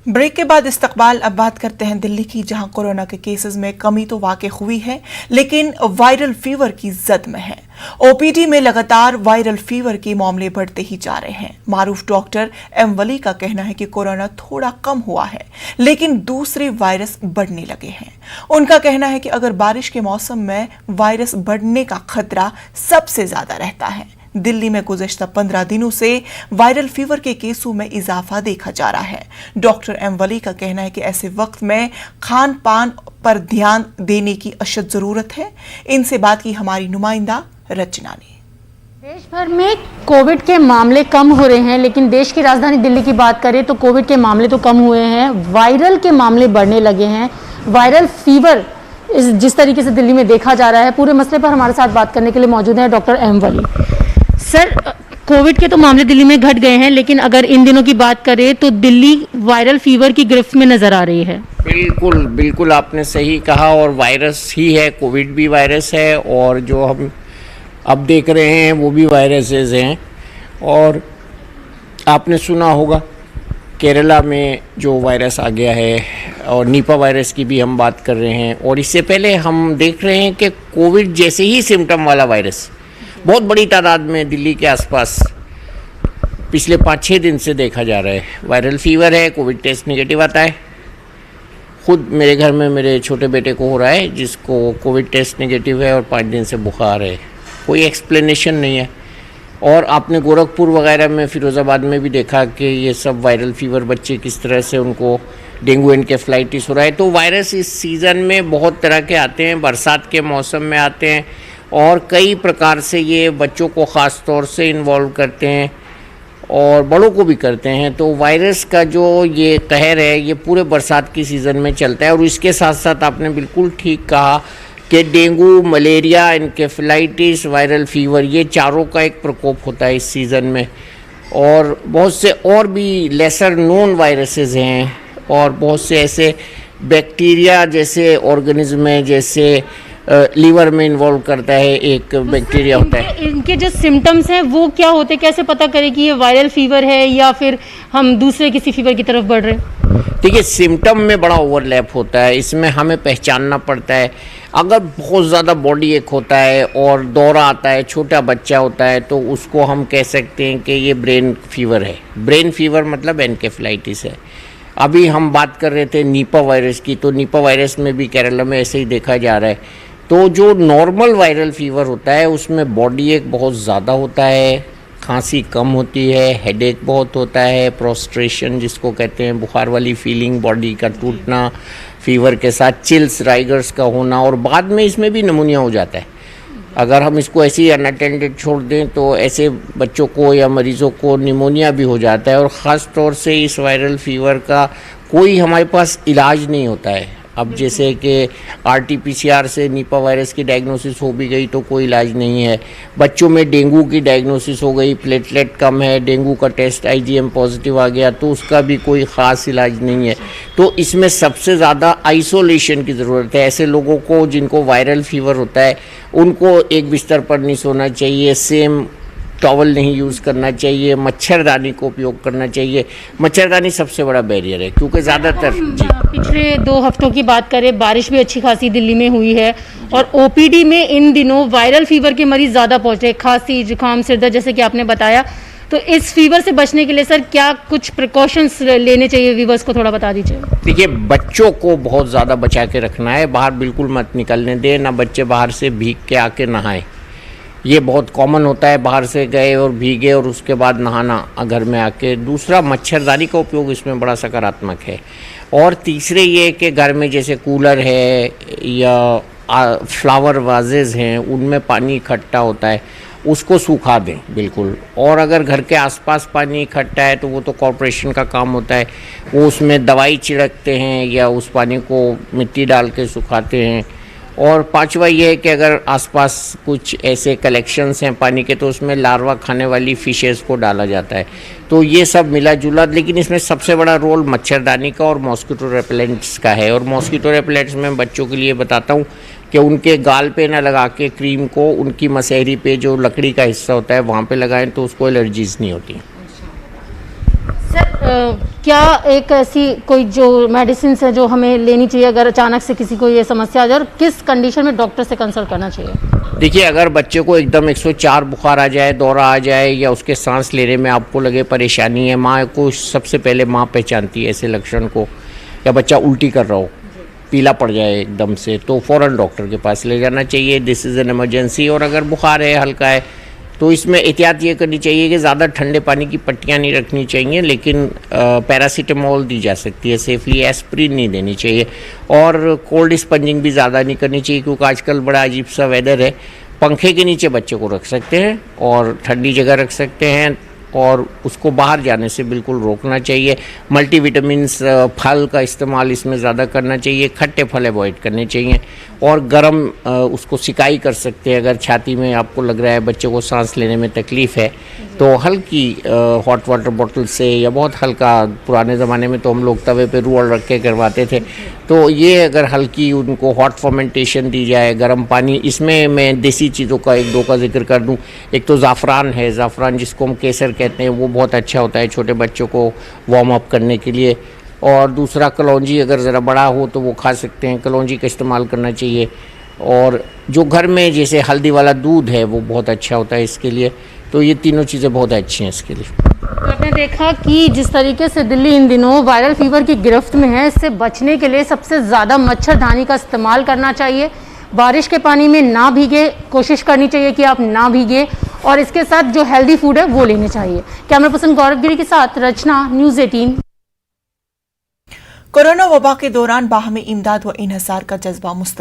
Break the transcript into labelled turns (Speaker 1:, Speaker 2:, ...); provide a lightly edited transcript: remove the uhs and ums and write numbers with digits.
Speaker 1: Break के बाद इस्तकबाल अब बात करते हैं दिल्ली की, जहां कोरोना के केसेस में कमी तो वाकई हुई है, लेकिन वायरल फीवर की जद में है। ओपीडी में लगातार वायरल फीवर के मामले बढ़ते ही जा रहे हैं। मारूफ डॉक्टर एम वली का कहना है कि कोरोना थोड़ा कम हुआ है, लेकिन दूसरे वायरस बढ़ने लगे हैं। उनका कहना है कि अगर बारिश के मौसम में वायरस बढ़ने का खतरा सबसे ज्यादा रहता है। दिल्ली में गुज़श्ता 15 दिनों से वायरल फीवर के केसों में इजाफा देखा जा रहा है। डॉक्टर एम वली का कहना है कि ऐसे वक्त में खान पान पर ध्यान देने की अशद जरूरत है। इनसे बात की हमारी नुमाइंदा रचना ने।
Speaker 2: देश भर में कोविड के मामले कम हो रहे हैं, लेकिन देश की राजधानी दिल्ली की बात करें तो कोविड के मामले तो कम हुए हैं, वायरल के मामले बढ़ने लगे हैं। वायरल फीवर जिस तरीके से दिल्ली में देखा जा रहा है, पूरे मसले पर हमारे साथ बात करने के लिए मौजूद है डॉक्टर एम वली। सर, कोविड के तो मामले दिल्ली में घट गए हैं, लेकिन अगर इन दिनों की बात करें तो दिल्ली वायरल फीवर की गिरफ्त में नजर आ रही है।
Speaker 3: बिल्कुल बिल्कुल आपने सही कहा, और वायरस ही है, कोविड भी वायरस है, और जो हम अब देख रहे हैं वो भी वायरसेस हैं। और आपने सुना होगा केरला में जो वायरस आ गया है, और निपा वायरस की भी हम बात कर रहे हैं। और इससे पहले हम देख रहे हैं कि कोविड जैसे ही सिम्टम वाला वायरस बहुत बड़ी तादाद में दिल्ली के आसपास पिछले 5-6 दिन से देखा जा रहा है। वायरल फीवर है, कोविड टेस्ट नेगेटिव आता है। खुद मेरे घर में मेरे छोटे बेटे को हो रहा है, जिसको कोविड टेस्ट नेगेटिव है और 5 दिन से बुखार है। कोई एक्सप्लेनेशन नहीं है। और आपने गोरखपुर वगैरह में, फिरोज़ाबाद में भी देखा कि ये सब वायरल फीवर बच्चे किस तरह से उनको डेंगू एनकेफ्लाइटिस हो रहा है। तो वायरस इस सीज़न में बहुत तरह के आते हैं, बरसात के मौसम में आते हैं, और कई प्रकार से ये बच्चों को ख़ास तौर से इन्वॉल्व करते हैं और बड़ों को भी करते हैं। तो वायरस का जो ये कहर है ये पूरे बरसात की सीज़न में चलता है। और इसके साथ साथ आपने बिल्कुल ठीक कहा कि dengue, malaria, encephalitis, viral fever, ये चारों का एक प्रकोप होता है इस सीज़न में। और बहुत से और भी लेसर नोन वायरसेस हैं, और बहुत से ऐसे बैक्टीरिया जैसे ऑर्गेनिज्म हैं, जैसे लीवर में इन्वॉल्व करता है एक बैक्टीरिया होता है।
Speaker 2: इनके जो सिम्टम्स हैं वो क्या होते हैं, कैसे पता करें कि ये वायरल फीवर है या फिर हम दूसरे किसी फीवर की तरफ बढ़ रहे हैं?
Speaker 3: देखिए, सिम्टम में बड़ा ओवरलैप होता है, इसमें हमें पहचानना पड़ता है। अगर बहुत ज़्यादा बॉडी एक होता है और दौरा आता है, छोटा बच्चा होता है, तो उसको हम कह सकते हैं कि ये ब्रेन फीवर है। ब्रेन फीवर मतलब एनकेफ्लाइटिस है। अभी हम बात कर रहे थे निपा वायरस की, तो निपा वायरस में भी केरला में ऐसे ही देखा जा रहा है। तो जो नॉर्मल वायरल फीवर होता है उसमें बॉडी एक बहुत ज़्यादा होता है, खांसी कम होती है, हेडेक बहुत होता है, प्रोस्ट्रेशन जिसको कहते हैं, बुखार वाली फीलिंग, बॉडी का टूटना, फीवर के साथ चिल्स, राइगर्स का होना, और बाद में इसमें भी निमोनिया हो जाता है। अगर हम इसको ऐसे ही अनअटेंडेड छोड़ दें तो ऐसे बच्चों को या मरीज़ों को निमोनिया भी हो जाता है। और ख़ास तौर से इस वायरल फीवर का कोई हमारे पास इलाज नहीं होता है। अब जैसे कि RT-PCR से निपा वायरस की डायग्नोसिस हो भी गई तो कोई इलाज नहीं है। बच्चों में डेंगू की डायग्नोसिस हो गई, प्लेटलेट कम है, डेंगू का टेस्ट IgM पॉजिटिव आ गया, तो उसका भी कोई ख़ास इलाज नहीं है। तो इसमें सबसे ज़्यादा आइसोलेशन की ज़रूरत है। ऐसे लोगों को जिनको वायरल फीवर होता है उनको एक बिस्तर पर नहीं सोना चाहिए, सेम टॉवल नहीं यूज़ करना चाहिए, मच्छरदानी को उपयोग करना चाहिए। मच्छरदानी सबसे बड़ा बैरियर है, क्योंकि ज़्यादातर
Speaker 2: पिछले 2 हफ्तों की बात करें, बारिश भी अच्छी खासी दिल्ली में हुई है, और OPD में इन दिनों वायरल फीवर के मरीज ज़्यादा पहुँचे, खांसी, जुकाम, सिरदर्द, जैसे कि आपने बताया। तो इस फीवर से बचने के लिए सर क्या कुछ प्रिकॉशंस लेने चाहिए, व्यूअर्स को थोड़ा बता दीजिए।
Speaker 3: देखिए, बच्चों को बहुत ज़्यादा बचा के रखना है, बाहर बिल्कुल मत निकलने दें, ना बच्चे बाहर से भीग के आके नहाएं। ये बहुत कॉमन होता है, बाहर से गए और भीगे और उसके बाद नहाना घर में आके। दूसरा, मच्छरदानी का उपयोग इसमें बड़ा सकारात्मक है। और तीसरे ये कि घर में जैसे कूलर है या फ्लावर वाजेज़ हैं, उनमें पानी इकट्ठा होता है, उसको सूखा दें बिल्कुल। और अगर घर के आसपास पानी इकट्ठा है तो वो तो कॉरपोरेशन का काम होता है, वो उसमें दवाई छिड़कते हैं या उस पानी को मिट्टी डाल के सुखाते हैं। और पांचवा ये है कि अगर आसपास कुछ ऐसे कलेक्शंस हैं पानी के तो उसमें लार्वा खाने वाली फिशेस को डाला जाता है। तो ये सब मिला जुला, लेकिन इसमें सबसे बड़ा रोल मच्छरदानी का और मॉस्किटो रेपेलेंट्स का है। और मॉस्किटो रेपेलेंट्स में बच्चों के लिए बताता हूँ कि उनके गाल पे ना लगा के क्रीम को उनकी मसहरी पे जो लकड़ी का हिस्सा होता है वहाँ पे लगाएं तो उसको एलर्जीज नहीं होती।
Speaker 2: सर क्या एक ऐसी कोई जो मेडिसिन है जो हमें लेनी चाहिए अगर अचानक से किसी को ये समस्या आ जाए, और किस कंडीशन में डॉक्टर से कंसल्ट करना चाहिए?
Speaker 3: देखिए, अगर बच्चे को एकदम 104 बुखार आ जाए, दौरा आ जाए, या उसके सांस लेने में आपको लगे परेशानी है, माँ को सबसे पहले माँ पहचानती है ऐसे लक्षण को, या बच्चा उल्टी कर रहा हो, पीला पड़ जाए एकदम से, तो फ़ौरन डॉक्टर के पास ले जाना चाहिए। This is an emergency. और अगर बुखार है, हल्का है, तो इसमें एहतियात ये करनी चाहिए कि ज़्यादा ठंडे पानी की पट्टियाँ नहीं रखनी चाहिए, लेकिन पैरासीटामोल दी जा सकती है सेफली, एस्प्रिन नहीं देनी चाहिए, और कोल्ड स्पंजिंग भी ज़्यादा नहीं करनी चाहिए, क्योंकि आजकल बड़ा अजीब सा वेदर है। पंखे के नीचे बच्चे को रख सकते हैं और ठंडी जगह रख सकते हैं, और उसको बाहर जाने से बिल्कुल रोकना चाहिए। मल्टीविटामिन्स फल का इस्तेमाल इसमें ज़्यादा करना चाहिए, खट्टे फल अवॉइड करने चाहिए, और गर्म उसको सिकाई कर सकते हैं। अगर छाती में आपको लग रहा है बच्चे को सांस लेने में तकलीफ़ है, तो हल्की हॉट वाटर बॉटल से, या बहुत हल्का, पुराने ज़माने में तो हम लोग तवे पे रूअल रख के करवाते थे, तो ये अगर हल्की उनको हॉट फर्मेंटेशन दी जाए, गर्म पानी। इसमें मैं देसी चीज़ों का एक दो का जिक्र कर दूं। एक तो ज़ाफ़रान है, ज़ाफ़रान जिसको हम केसर कहते हैं, वो बहुत अच्छा होता है छोटे बच्चों को वार्म अप करने के लिए। और दूसरा कलौंजी, अगर ज़रा बड़ा हो तो वो खा सकते हैं, कलौंजी का इस्तेमाल करना चाहिए। और जो घर में जैसे हल्दी वाला दूध है, वो बहुत अच्छा होता है इसके लिए। तो ये तीनों चीज़ें बहुत अच्छी हैं इसके लिए।
Speaker 2: तो आपने देखा कि जिस तरीके से दिल्ली इन दिनों वायरल फीवर की गिरफ्त में है, इससे बचने के लिए सबसे ज़्यादा मच्छरदानी का इस्तेमाल करना चाहिए। बारिश के पानी में ना भीगे, कोशिश करनी चाहिए कि आप ना भीगे, और इसके साथ जो हेल्दी फूड है वो लेने चाहिए। कैमरा पर्सन गौरव गिरी के साथ रचना, न्यूज़ 18।
Speaker 1: कोरोना वबा के दौरान बाहमी इमदाद व इन्हिसार का जज्बा मुस्तैद